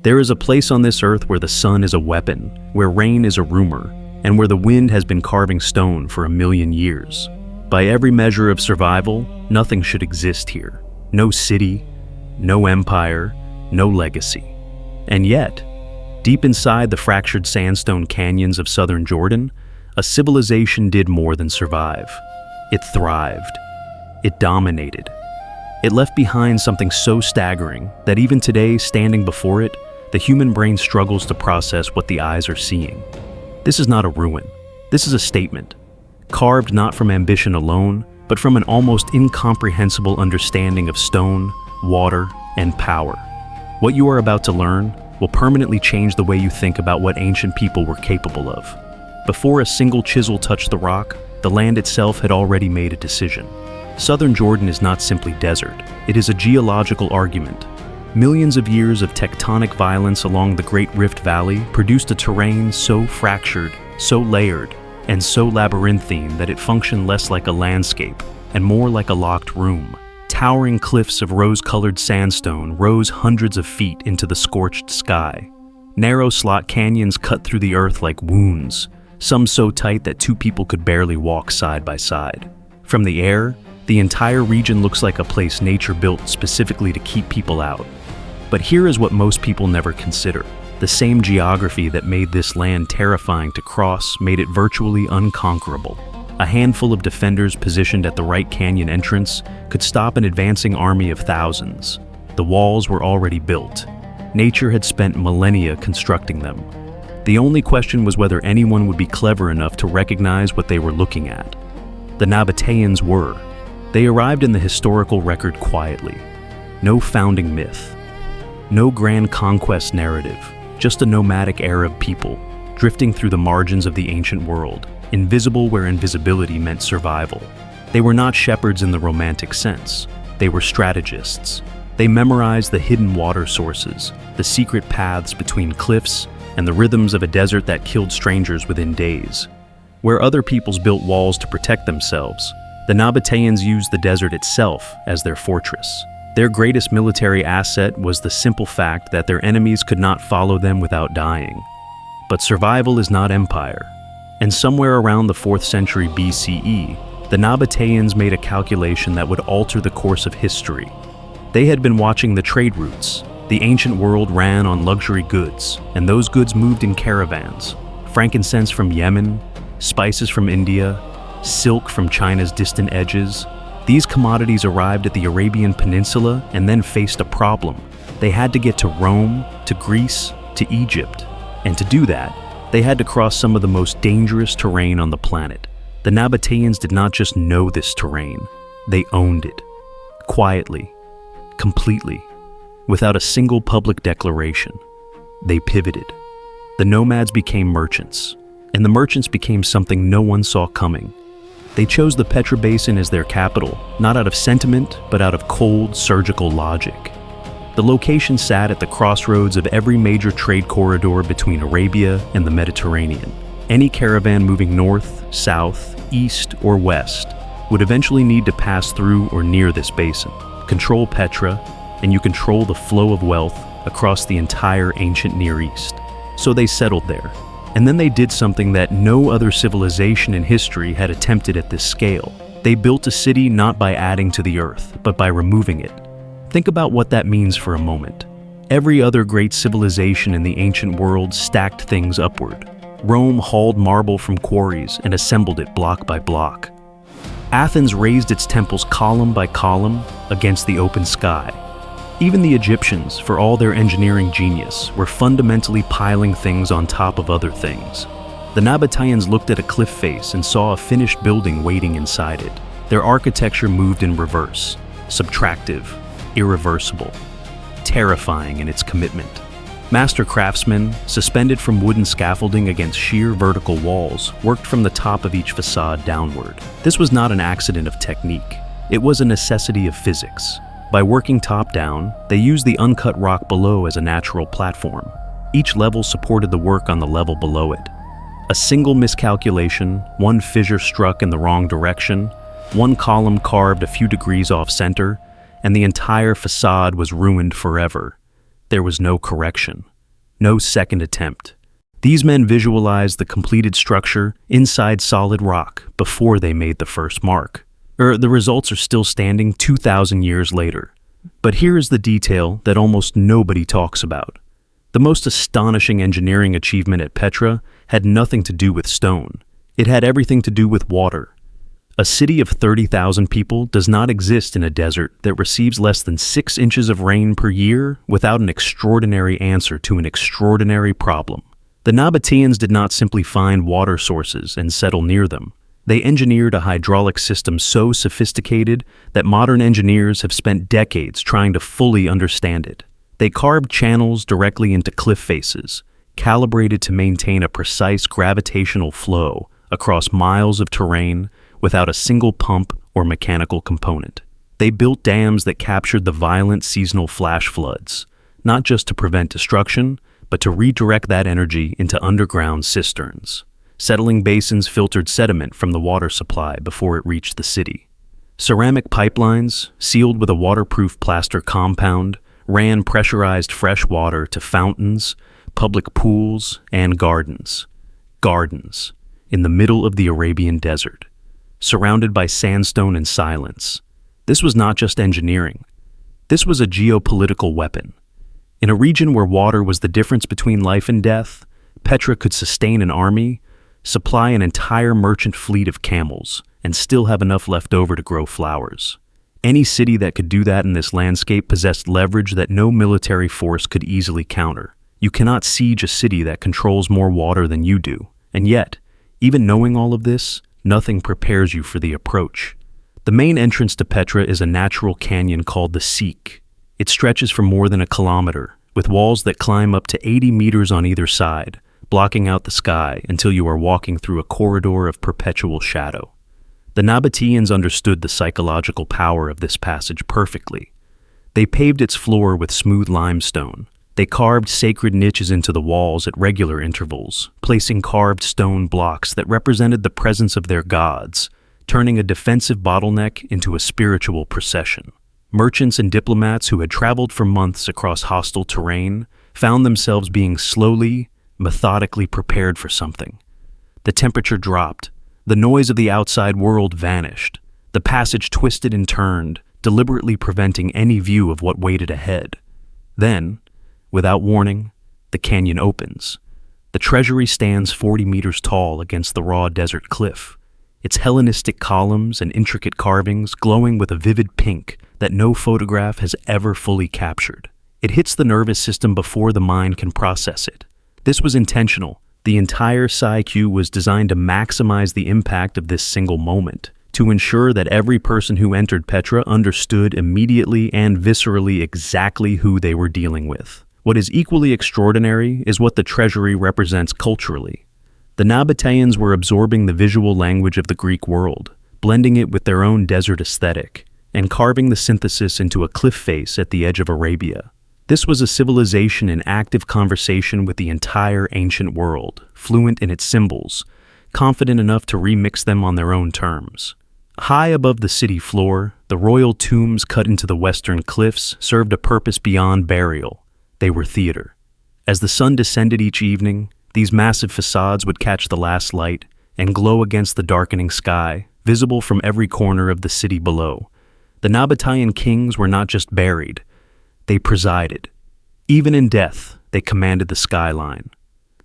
There is a place on this earth where the sun is a weapon, where rain is a rumor, and where the wind has been carving stone for 1,000,000 years. By every measure of survival, nothing should exist here. No city, no empire, no legacy. And yet, deep inside the fractured sandstone canyons of southern Jordan, a civilization did more than survive. It thrived. It dominated. It left behind something so staggering that even today, standing before it, the human brain struggles to process what the eyes are seeing. This is not a ruin. This is a statement, carved not from ambition alone, but from an almost incomprehensible understanding of stone, water, and power. What you are about to learn will permanently change the way you think about what ancient people were capable of. Before a single chisel touched the rock, the land itself had already made a decision. Southern Jordan is not simply desert, it is a geological argument. Millions of years of tectonic violence along the Great Rift Valley produced a terrain so fractured, so layered, and so labyrinthine that it functioned less like a landscape and more like a locked room. Towering cliffs of rose-colored sandstone rose hundreds of feet into the scorched sky. Narrow slot canyons cut through the earth like wounds, some so tight that two people could barely walk side by side. From the air, the entire region looks like a place nature built specifically to keep people out. But here is what most people never consider. The same geography that made this land terrifying to cross made it virtually unconquerable. A handful of defenders positioned at the right canyon entrance could stop an advancing army of thousands. The walls were already built. Nature had spent millennia constructing them. The only question was whether anyone would be clever enough to recognize what they were looking at. The Nabataeans were. They arrived in the historical record quietly. No founding myth. No grand conquest narrative. Just a nomadic Arab people, drifting through the margins of the ancient world, invisible where invisibility meant survival. They were not shepherds in the romantic sense. They were strategists. They memorized the hidden water sources, the secret paths between cliffs, and the rhythms of a desert that killed strangers within days. Where other peoples built walls to protect themselves, the Nabataeans used the desert itself as their fortress. Their greatest military asset was the simple fact that their enemies could not follow them without dying. But survival is not empire. And somewhere around the 4th century BCE, the Nabataeans made a calculation that would alter the course of history. They had been watching the trade routes. The ancient world ran on luxury goods, and those goods moved in caravans. Frankincense from Yemen, spices from India, silk from China's distant edges. These commodities arrived at the Arabian Peninsula and then faced a problem. They had to get to Rome, to Greece, to Egypt. And to do that, they had to cross some of the most dangerous terrain on the planet. The Nabataeans did not just know this terrain, they owned it. Quietly, completely, without a single public declaration. They pivoted. The nomads became merchants, and the merchants became something no one saw coming. They chose the Petra Basin as their capital, not out of sentiment, but out of cold, surgical logic. The location sat at the crossroads of every major trade corridor between Arabia and the Mediterranean. Any caravan moving north, south, east, or west would eventually need to pass through or near this basin. Control Petra, and you control the flow of wealth across the entire ancient Near East. So they settled there. And then they did something that no other civilization in history had attempted at this scale. They built a city not by adding to the earth, but by removing it. Think about what that means for a moment. Every other great civilization in the ancient world stacked things upward. Rome hauled marble from quarries and assembled it block by block. Athens raised its temples column by column against the open sky. Even the Egyptians, for all their engineering genius, were fundamentally piling things on top of other things. The Nabataeans looked at a cliff face and saw a finished building waiting inside it. Their architecture moved in reverse, subtractive, irreversible, terrifying in its commitment. Master craftsmen, suspended from wooden scaffolding against sheer vertical walls, worked from the top of each facade downward. This was not an accident of technique. It was a necessity of physics. By working top-down, they used the uncut rock below as a natural platform. Each level supported the work on the level below it. A single miscalculation, one fissure struck in the wrong direction, one column carved a few degrees off-center, and the entire facade was ruined forever. There was no correction. No second attempt. These men visualized the completed structure inside solid rock before they made the first mark. The results are still standing 2,000 years later. But here is the detail that almost nobody talks about. The most astonishing engineering achievement at Petra had nothing to do with stone. It had everything to do with water. A city of 30,000 people does not exist in a desert that receives less than 6 inches of rain per year without an extraordinary answer to an extraordinary problem. The Nabataeans did not simply find water sources and settle near them. They engineered a hydraulic system so sophisticated that modern engineers have spent decades trying to fully understand it. They carved channels directly into cliff faces, calibrated to maintain a precise gravitational flow across miles of terrain without a single pump or mechanical component. They built dams that captured the violent seasonal flash floods, not just to prevent destruction, but to redirect that energy into underground cisterns. Settling basins filtered sediment from the water supply before it reached the city. Ceramic pipelines, sealed with a waterproof plaster compound, ran pressurized fresh water to fountains, public pools, and gardens. Gardens, in the middle of the Arabian desert, surrounded by sandstone and silence. This was not just engineering. This was a geopolitical weapon. In a region where water was the difference between life and death, Petra could sustain an army, supply an entire merchant fleet of camels, and still have enough left over to grow flowers. Any city that could do that in this landscape possessed leverage that no military force could easily counter. You cannot siege a city that controls more water than you do. And yet, even knowing all of this, nothing prepares you for the approach. The main entrance to Petra is a natural canyon called the Seek. It stretches for more than a kilometer, with walls that climb up to 80 meters on either side, blocking out the sky until you are walking through a corridor of perpetual shadow. The Nabataeans understood the psychological power of this passage perfectly. They paved its floor with smooth limestone. They carved sacred niches into the walls at regular intervals, placing carved stone blocks that represented the presence of their gods, turning a defensive bottleneck into a spiritual procession. Merchants and diplomats who had traveled for months across hostile terrain found themselves being slowly, methodically prepared for something. The temperature dropped. The noise of the outside world vanished. The passage twisted and turned, deliberately preventing any view of what waited ahead. Then, without warning, the canyon opens. The Treasury stands 40 meters tall against the raw desert cliff, its Hellenistic columns and intricate carvings glowing with a vivid pink that no photograph has ever fully captured. It hits the nervous system before the mind can process it. This was intentional. The entire PsyQ was designed to maximize the impact of this single moment, to ensure that every person who entered Petra understood immediately and viscerally exactly who they were dealing with. What is equally extraordinary is what the Treasury represents culturally. The Nabataeans were absorbing the visual language of the Greek world, blending it with their own desert aesthetic, and carving the synthesis into a cliff face at the edge of Arabia. This was a civilization in active conversation with the entire ancient world, fluent in its symbols, confident enough to remix them on their own terms. High above the city floor, the royal tombs cut into the western cliffs served a purpose beyond burial. They were theater. As the sun descended each evening, these massive facades would catch the last light and glow against the darkening sky, visible from every corner of the city below. The Nabataean kings were not just buried, they presided. Even in death, they commanded the skyline.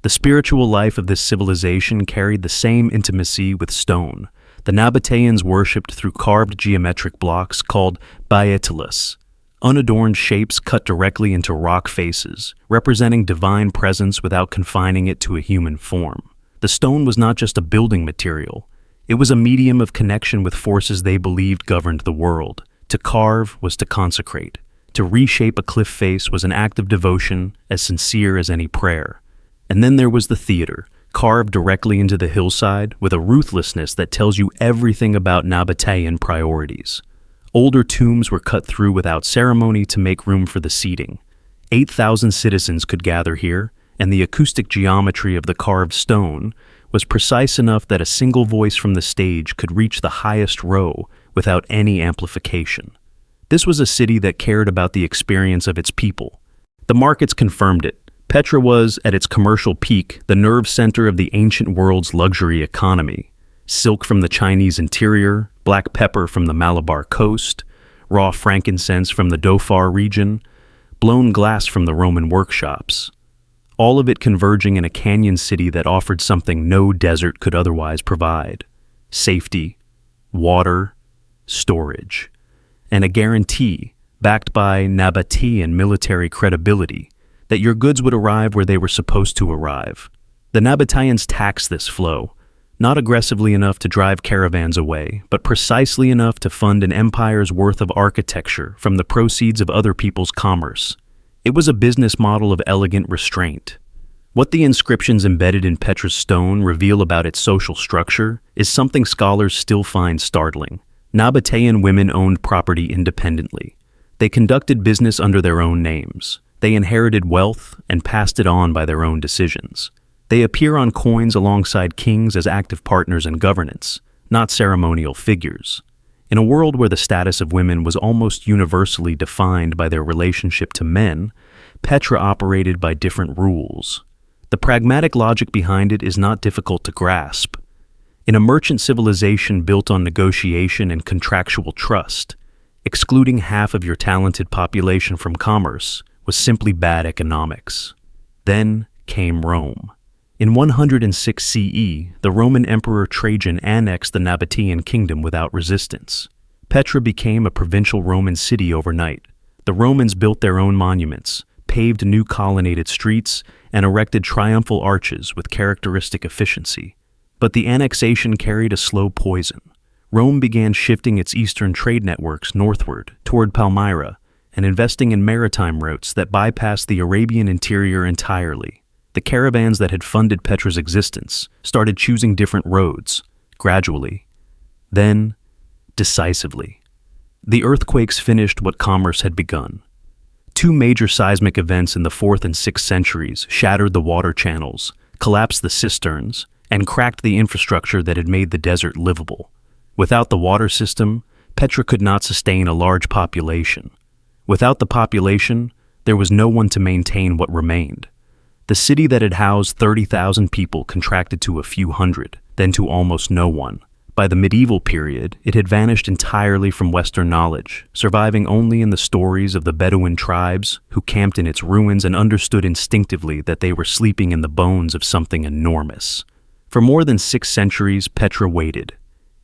The spiritual life of this civilization carried the same intimacy with stone. The Nabataeans worshipped through carved geometric blocks called baetilus, unadorned shapes cut directly into rock faces, representing divine presence without confining it to a human form. The stone was not just a building material. It was a medium of connection with forces they believed governed the world. To carve was to consecrate. To reshape a cliff face was an act of devotion as sincere as any prayer. And then there was the theater, carved directly into the hillside with a ruthlessness that tells you everything about Nabataean priorities. Older tombs were cut through without ceremony to make room for the seating. 8,000 citizens could gather here, and the acoustic geometry of the carved stone was precise enough that a single voice from the stage could reach the highest row without any amplification. This was a city that cared about the experience of its people. The markets confirmed it. Petra was, at its commercial peak, the nerve center of the ancient world's luxury economy. Silk from the Chinese interior, black pepper from the Malabar coast, raw frankincense from the Dhofar region, blown glass from the Roman workshops. All of it converging in a canyon city that offered something no desert could otherwise provide: safety, water, storage, and a guarantee, backed by Nabataean military credibility, that your goods would arrive where they were supposed to arrive. The Nabataeans taxed this flow, not aggressively enough to drive caravans away, but precisely enough to fund an empire's worth of architecture from the proceeds of other people's commerce. It was a business model of elegant restraint. What the inscriptions embedded in Petra's stone reveal about its social structure is something scholars still find startling. Nabataean women owned property independently. They conducted business under their own names. They inherited wealth and passed it on by their own decisions. They appear on coins alongside kings as active partners in governance, not ceremonial figures. In a world where the status of women was almost universally defined by their relationship to men, Petra operated by different rules. The pragmatic logic behind it is not difficult to grasp. In a merchant civilization built on negotiation and contractual trust, excluding half of your talented population from commerce was simply bad economics. Then came Rome. In 106 CE, the Roman Emperor Trajan annexed the Nabataean Kingdom without resistance. Petra became a provincial Roman city overnight. The Romans built their own monuments, paved new colonnaded streets, and erected triumphal arches with characteristic efficiency. But the annexation carried a slow poison. Rome began shifting its eastern trade networks northward toward Palmyra and investing in maritime routes that bypassed the Arabian interior entirely. The caravans that had funded Petra's existence started choosing different roads, gradually, then decisively. The earthquakes finished what commerce had begun. Two major seismic events in the 4th and 6th centuries shattered the water channels, collapsed the cisterns, and cracked the infrastructure that had made the desert livable. Without the water system, Petra could not sustain a large population. Without the population, there was no one to maintain what remained. The city that had housed 30,000 people contracted to a few hundred, then to almost no one. By the medieval period, it had vanished entirely from Western knowledge, surviving only in the stories of the Bedouin tribes who camped in its ruins and understood instinctively that they were sleeping in the bones of something enormous. For more than 6 centuries, Petra waited.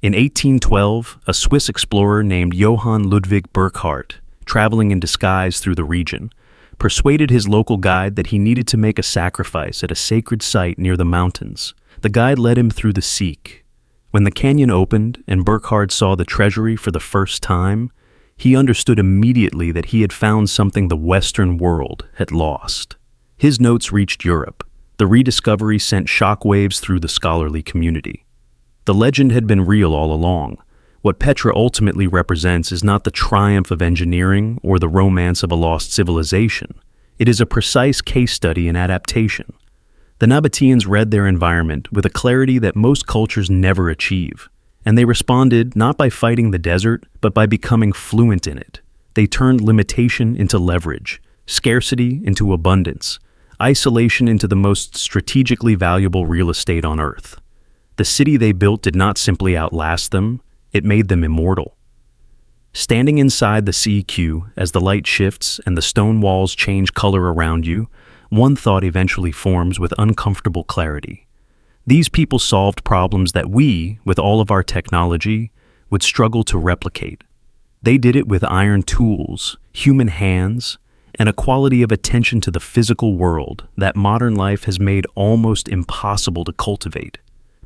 In 1812, a Swiss explorer named Johann Ludwig Burckhardt, traveling in disguise through the region, persuaded his local guide that he needed to make a sacrifice at a sacred site near the mountains. The guide led him through the Seek. When the canyon opened and Burckhardt saw the Treasury for the first time, he understood immediately that he had found something the Western world had lost. His notes reached Europe. The rediscovery sent shockwaves through the scholarly community. The legend had been real all along. What Petra ultimately represents is not the triumph of engineering or the romance of a lost civilization. It is a precise case study in adaptation. The Nabataeans read their environment with a clarity that most cultures never achieve, and they responded not by fighting the desert, but by becoming fluent in it. They turned limitation into leverage, scarcity into abundance, isolation into the most strategically valuable real estate on Earth. The city they built did not simply outlast them, it made them immortal. Standing inside the CQ as the light shifts and the stone walls change color around you, one thought eventually forms with uncomfortable clarity. These people solved problems that we, with all of our technology, would struggle to replicate. They did it with iron tools, human hands, and a quality of attention to the physical world that modern life has made almost impossible to cultivate.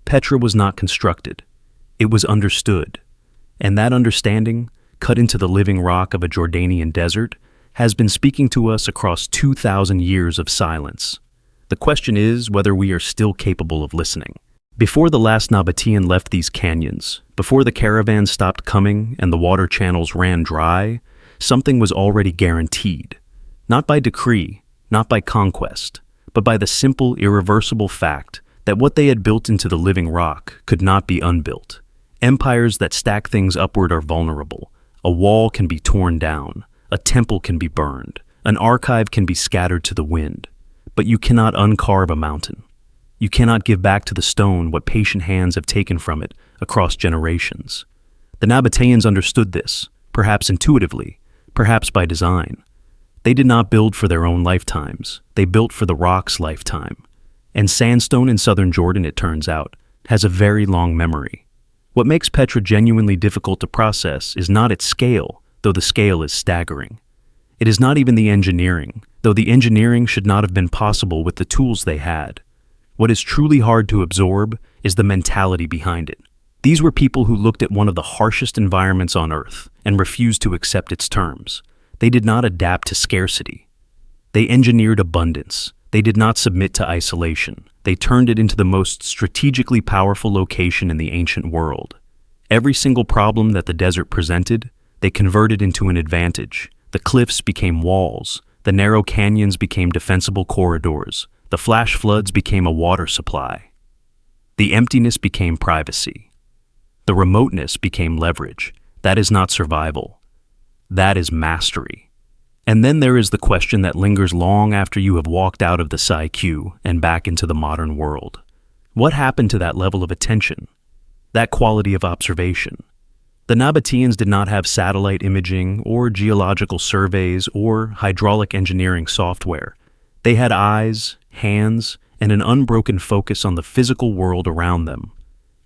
Petra was not constructed. It was understood. And that understanding, cut into the living rock of a Jordanian desert, has been speaking to us across 2,000 years of silence. The question is whether we are still capable of listening. Before the last Nabataean left these canyons, before the caravans stopped coming and the water channels ran dry, something was already guaranteed. Not by decree, not by conquest, but by the simple, irreversible fact that what they had built into the living rock could not be unbuilt. Empires that stack things upward are vulnerable. A wall can be torn down. A temple can be burned. An archive can be scattered to the wind. But you cannot uncarve a mountain. You cannot give back to the stone what patient hands have taken from it across generations. The Nabataeans understood this, perhaps intuitively, perhaps by design. They did not build for their own lifetimes. They built for the rock's lifetime. And sandstone in southern Jordan, it turns out, has a very long memory. What makes Petra genuinely difficult to process is not its scale, though the scale is staggering. It is not even the engineering, though the engineering should not have been possible with the tools they had. What is truly hard to absorb is the mentality behind it. These were people who looked at one of the harshest environments on Earth and refused to accept its terms. They did not adapt to scarcity. They engineered abundance. They did not submit to isolation. They turned it into the most strategically powerful location in the ancient world. Every single problem that the desert presented, they converted into an advantage. The cliffs became walls. The narrow canyons became defensible corridors. The flash floods became a water supply. The emptiness became privacy. The remoteness became leverage. That is not survival. That is mastery. And then there is the question that lingers long after you have walked out of the Psyche and back into the modern world. What happened to that level of attention? That quality of observation? The Nabataeans did not have satellite imaging or geological surveys or hydraulic engineering software. They had eyes, hands, and an unbroken focus on the physical world around them.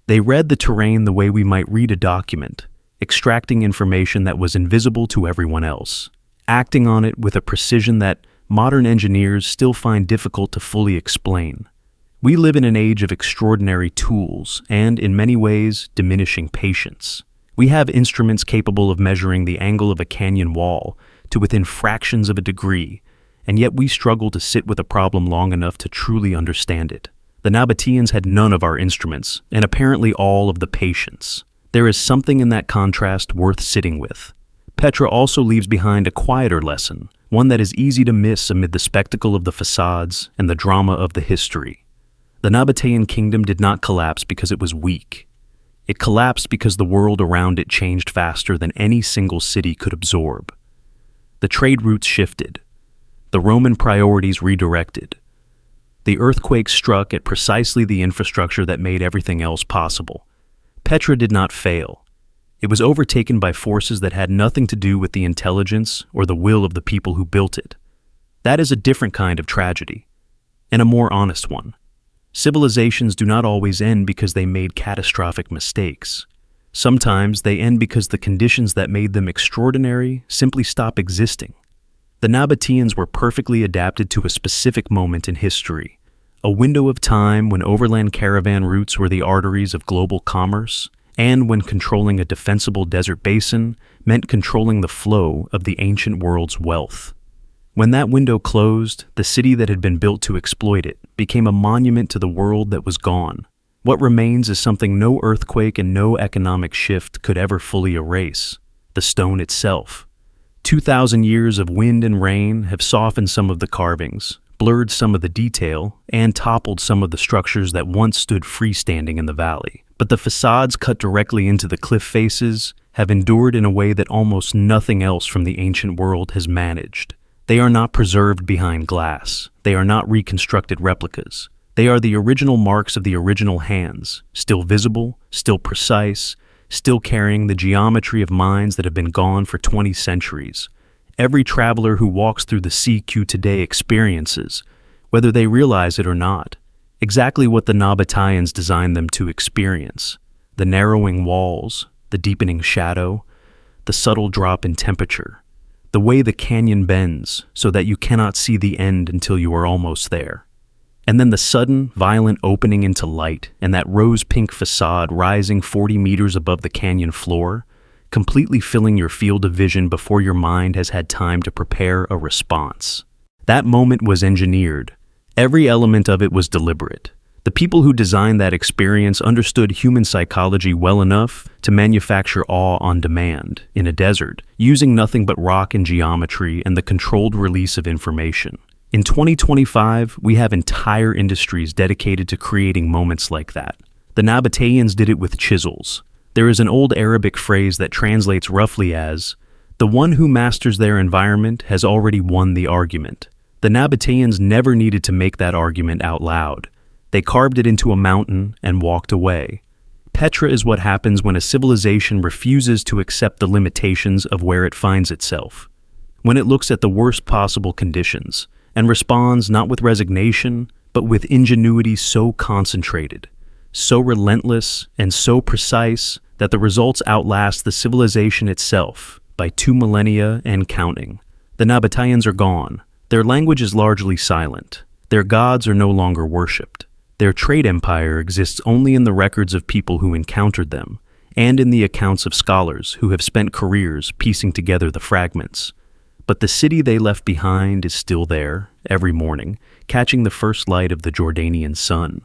They read the terrain the way we might read a document, extracting information that was invisible to everyone else, acting on it with a precision that modern engineers still find difficult to fully explain. We live in an age of extraordinary tools and, in many ways, diminishing patience. We have instruments capable of measuring the angle of a canyon wall to within fractions of a degree, and yet we struggle to sit with a problem long enough to truly understand it. The Nabataeans had none of our instruments, and apparently all of the patience. There is something in that contrast worth sitting with. Petra also leaves behind a quieter lesson, one that is easy to miss amid the spectacle of the facades and the drama of the history. The Nabataean Kingdom did not collapse because it was weak. It collapsed because the world around it changed faster than any single city could absorb. The trade routes shifted. The Roman priorities redirected. The earthquake struck at precisely the infrastructure that made everything else possible. Petra did not fail. It was overtaken by forces that had nothing to do with the intelligence or the will of the people who built it. That is a different kind of tragedy, and a more honest one. Civilizations do not always end because they made catastrophic mistakes. Sometimes they end because the conditions that made them extraordinary simply stop existing. The Nabataeans were perfectly adapted to a specific moment in history, a window of time when overland caravan routes were the arteries of global commerce, and when controlling a defensible desert basin meant controlling the flow of the ancient world's wealth. When that window closed, the city that had been built to exploit it became a monument to the world that was gone. What remains is something no earthquake and no economic shift could ever fully erase: the stone itself. 2,000 years of wind and rain have softened some of the carvings, blurred some of the detail, and toppled some of the structures that once stood freestanding in the valley. But the facades cut directly into the cliff faces have endured in a way that almost nothing else from the ancient world has managed. They are not preserved behind glass. They are not reconstructed replicas. They are the original marks of the original hands, still visible, still precise, still carrying the geometry of minds that have been gone for 20 centuries. Every traveler who walks through the CQ today experiences, whether they realize it or not, exactly what the Nabataeans designed them to experience: the narrowing walls, the deepening shadow, the subtle drop in temperature, the way the canyon bends so that you cannot see the end until you are almost there. And then the sudden, violent opening into light and that rose-pink facade rising 40 meters above the canyon floor, completely filling your field of vision before your mind has had time to prepare a response. That moment was engineered. Every element of it was deliberate. The people who designed that experience understood human psychology well enough to manufacture awe on demand, in a desert, using nothing but rock and geometry and the controlled release of information. In 2025, we have entire industries dedicated to creating moments like that. The Nabataeans did it with chisels. There is an old Arabic phrase that translates roughly as, "The one who masters their environment has already won the argument." The Nabataeans never needed to make that argument out loud. They carved it into a mountain and walked away. Petra is what happens when a civilization refuses to accept the limitations of where it finds itself. When it looks at the worst possible conditions and responds not with resignation, but with ingenuity so concentrated, so relentless, and so precise that the results outlast the civilization itself by 2 millennia and counting. The Nabataeans are gone. Their language is largely silent. Their gods are no longer worshipped. Their trade empire exists only in the records of people who encountered them, and in the accounts of scholars who have spent careers piecing together the fragments. But the city they left behind is still there, every morning, catching the first light of the Jordanian sun,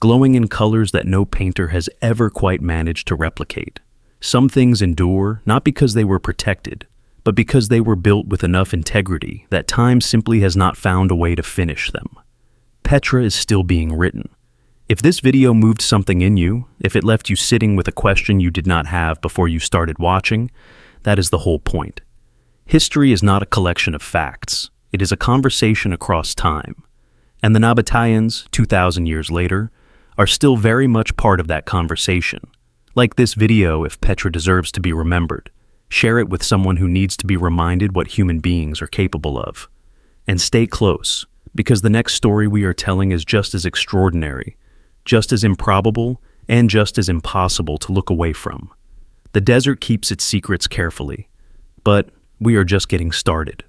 glowing in colors that no painter has ever quite managed to replicate. Some things endure not because they were protected, but because they were built with enough integrity that time simply has not found a way to finish them. Petra is still being written. If this video moved something in you, if it left you sitting with a question you did not have before you started watching, that is the whole point. History is not a collection of facts. It is a conversation across time. And the Nabataeans, 2,000 years later, are still very much part of that conversation. Like this video, if Petra deserves to be remembered, share it with someone who needs to be reminded what human beings are capable of. And stay close, because the next story we are telling is just as extraordinary, just as improbable, and just as impossible to look away from. The desert keeps its secrets carefully, but we are just getting started.